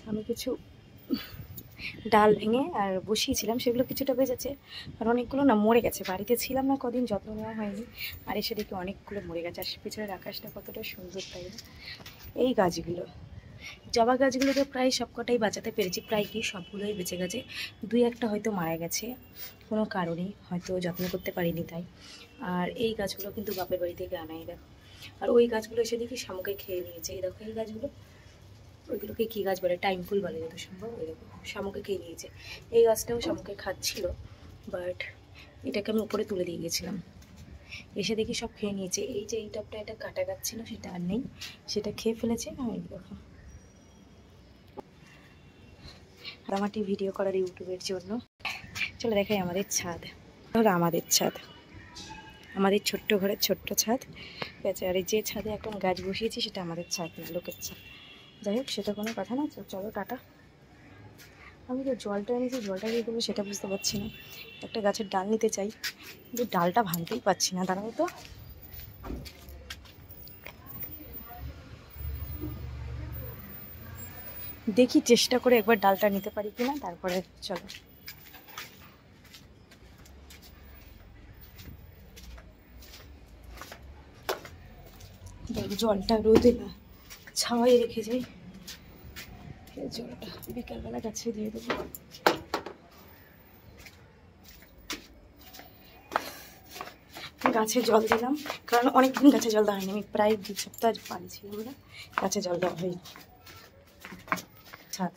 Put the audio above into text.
আমি কিছু ডাল ভেঙে আর বসিয়েছিলাম, সেগুলো কিছুটা বেজেছে আর অনেকগুলো না মরে গেছে। বাড়িতে ছিলাম না কদিন, যত্ন নেওয়া হয়নি, আর এসে দেখি অনেকগুলো মরে গেছে। আর পিছনের আকাশটা কতটা সুন্দর, তাই না? এই গাছগুলো, জবা গাছগুলোকে প্রায় সবকটাই বাঁচাতে পেরেছি, প্রায় কি সবগুলোই বেঁচে গেছে। দুই একটা হয়তো মারা গেছে কোনো কারণেই, হয়তো যত্ন করতে পারিনি তাই। আর এই গাছগুলো কিন্তু বাপের বাড়ি থেকে আনাই, দেখো। আর ওই গাছগুলো এসে দেখি শামুকে খেয়ে নিয়েছে। এই দেখো এই গাছগুলো, ওইগুলোকে কী গাছ বলে, টাইম ফুল বলে যত সম্ভব। ওই দেখো শামুকে খেয়ে নিয়েছে। এই গাছটাও শামুকে খাচ্ছিল, বাট এটাকে আমি উপরে তুলে দিয়ে গেছিলাম, এসে দেখি সব খেয়ে নিয়েছে। এই যে এই টপটা, এটা কাটা গাছ ছিল, সেটা আর নেই, সেটা খেয়ে ফেলেছে। এই দেখো রামাটি ভিডিও করার ইউটিউবের জন্য। চলো দেখাই আমাদের ছাদ। ধরো আমাদের ছাদ, আমাদের ছোট্ট ঘরের ছোট্ট ছাদ, ঠিক আছে। আর এই যে ছাদে এখন গাছ বসিয়েছি সেটা আমাদের ছাদ না, লোকের ছাদ। যাই হোক, সেটা কোনো কথা না। চলো টাটা। আমি যে জলটা এনেছি, জলটা কী করবো সেটা বুঝতে পারছি না। একটা গাছের ডাল নিতে চাই, কিন্তু ডালটা ভাঙতেই পারছি না। দাঁড়াও তো, দেখি চেষ্টা করে একবার ডালটা নিতে পারি কিনা, তারপরে চলো। জলটা রোদে না, ছাওয়াই রেখে যাই। জলটা বিকালবেলা গাছে দিয়ে দেবো। গাছে জল দিলাম, কারণ অনেকদিন গাছে জল দেওয়া হয়নি। আমি প্রায় 2 সপ্তাহ বাড়ি ছিলাম না, গাছে জল দেওয়া হয়নি। ছাদ